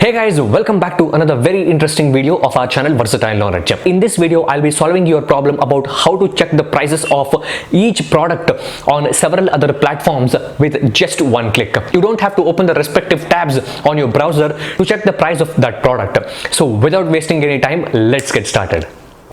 Hey guys, welcome back to another very interesting video of our channel Versatile Knowledge. In this video, I'll be solving your problem about how to check the prices of each product on several other platforms with just one click. You don't have to open the respective tabs on your browser to check the price of that product. So without wasting any time, let's get started.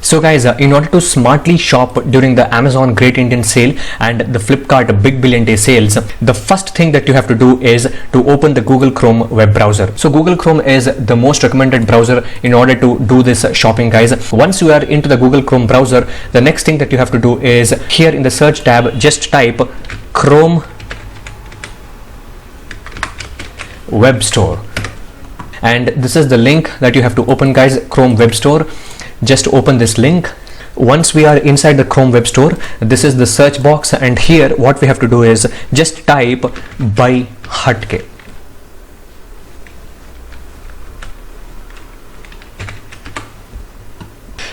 So guys, in order to smartly shop during the Amazon Great Indian Sale and the Flipkart Big Billion Day sales, the first thing that you have to do is to open the Google Chrome web browser. So Google Chrome is the most recommended browser in order to do this shopping, guys. Once you are into the Google Chrome browser, the next thing that you have to do is here in the search tab, just type Chrome Web Store. And this is the link that you have to open, guys, Chrome Web Store. Just open this link. Once we are inside the Chrome Web Store, this is the search box, and here what we have to do is just type BuyHutK.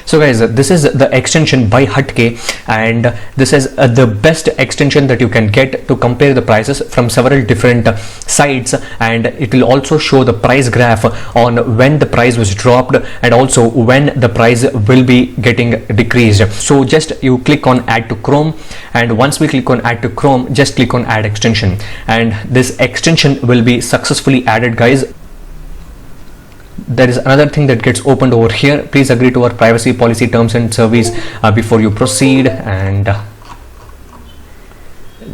So guys, this is the extension BuyHutK, and this is the best extension that you can get to compare the prices from several different sites, and it will also show the price graph on when the price was dropped and also when the price will be getting decreased. So just you click on add to Chrome, and once we click on add to Chrome, just click on add extension, and this extension will be successfully added, guys. There is another thing that gets opened over here. Please agree to our privacy policy, terms and service before you proceed, and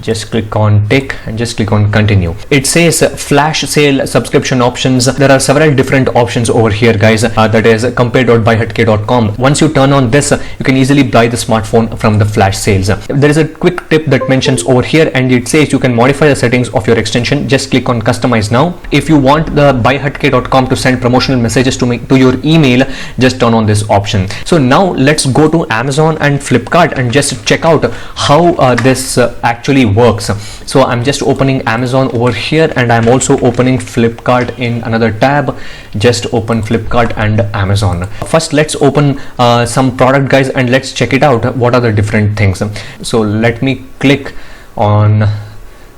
just click on tick and just click on continue. It says flash sale subscription options. There are several different options over here, guys. That is compare.buyhutk.com. Once you turn on this, you can easily buy the smartphone from the flash sales. There is a quick tip that mentions over here, and it says you can modify the settings of your extension. Just click on customize now. If you want the buyhutk.com to send promotional messages to your email, just turn on this option. So now let's go to Amazon and Flipkart and just check out how this actually works. So I'm just opening Amazon over here, and I'm also opening Flipkart in another tab. Just open Flipkart and Amazon. First, let's open some product, guys, and let's check it out. What are the different things? So let me click on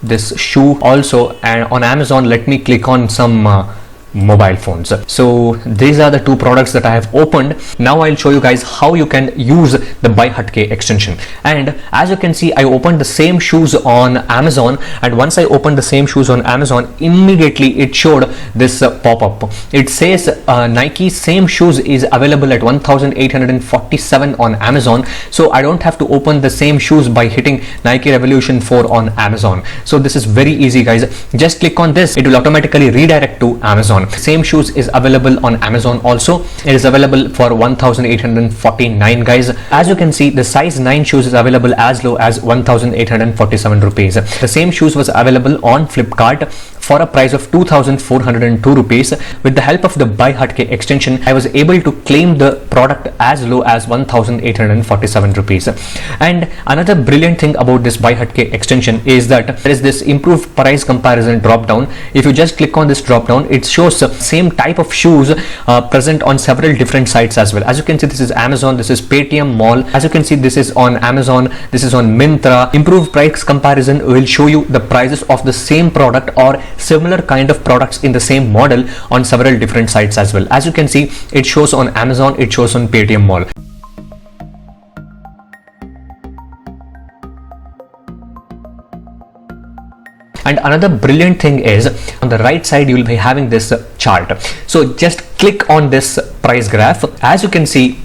this shoe also, and on Amazon let me click on some mobile phones. So these are the two products that I have opened. Now I'll show you guys how you can use the BuyHutK extension. And as you can see, I opened the same shoes on Amazon, and once I opened the same shoes on Amazon, immediately it showed this pop-up. It says Nike same shoes is available at 1,847 on Amazon. So I don't have to open the same shoes by hitting Nike Revolution 4 on Amazon. So this is very easy, guys. Just click on this, it will automatically redirect to Amazon. Same shoes is available on Amazon also. It is available for 1,849, guys. As you can see, the size 9 shoes is available as low as 1,847 rupees. The same shoes was available on Flipkart for a price of 2,402 rupees. With the help of the BuyHutK extension, I was able to claim the product as low as 1,847 rupees. And another brilliant thing about this BuyHutK extension is that there is this improved price comparison drop down. If you just click on this drop down, it shows the same type of shoes present on several different sites as well. As you can see, this is Amazon, this is Paytm Mall. As you can see, this is on Amazon, this is on Myntra. Improved price comparison will show you the prices of the same product or similar kind of products in the same model on several different sites as well. As you can see, it shows on Amazon, it shows on Paytm Mall. And another brilliant thing is on the right side, you will be having this chart. So just click on this price graph. As you can see,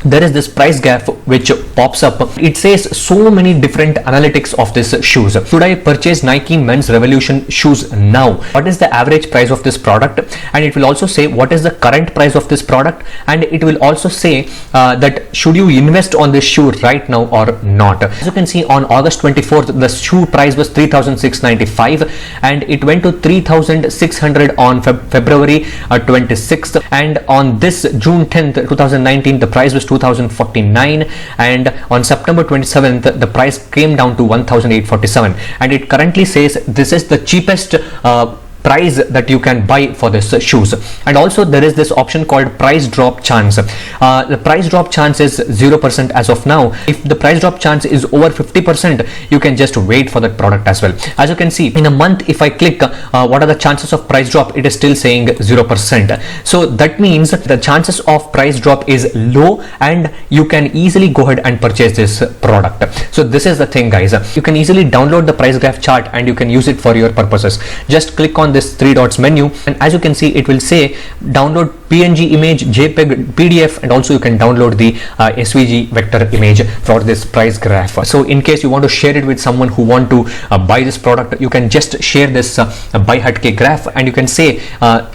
there is this price graph which pops up. It says so many different analytics of this shoes. Should I purchase Nike Men's Revolution shoes now? What is the average price of this product? And it will also say what is the current price of this product, and it will also say that should you invest on this shoe right now or not. As you can see, on August 24th, the shoe price was 3,695, and it went to 3,600 on February 26th, and on this June 10th 2019, the price was 2,049, and on September 27th the price came down to 1,847, and it currently says this is the cheapest price that you can buy for this shoes. And also there is this option called price drop chance. The price drop chance is 0% as of now. If the price drop chance is over 50%, you can just wait for that product as well. As you can see, in a month, if I click what are the chances of price drop, it is still saying 0%. So that means the chances of price drop is low and you can easily go ahead and purchase this product. So this is the thing, guys. You can easily download the price graph chart and you can use it for your purposes. Just click on this three dots menu, and as you can see, it will say download PNG image, JPEG, PDF, and also you can download the SVG vector image for this price graph. So in case you want to share it with someone who want to buy this product, you can just share this BuyHutK graph and you can say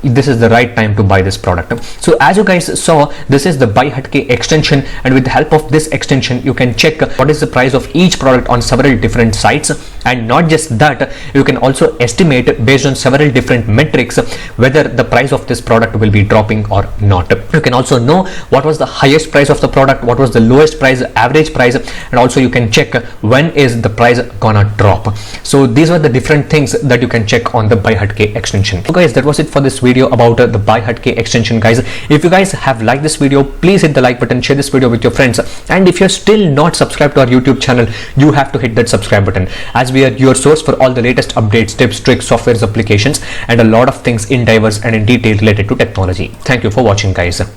this is the right time to buy this product. So as you guys saw, this is the BuyHutK extension, and with the help of this extension you can check what is the price of each product on several different sites. And not just that, you can also estimate based on several different metrics whether the price of this product will be dropping or not. You can also know what was the highest price of the product, what was the lowest price, average price, and also you can check when is the price gonna drop. So these are the different things that you can check on the BuyHutK extension. So guys, that was it for this video about the BuyHutK extension, guys. If you guys have liked this video, please hit the like button, share this video with your friends, and if you're still not subscribed to our YouTube channel, you have to hit that subscribe button, as we are your source for all the latest updates, tips, tricks, softwares, applications, and a lot of things in diverse and in detail related to technology. Thank you for watching, guys.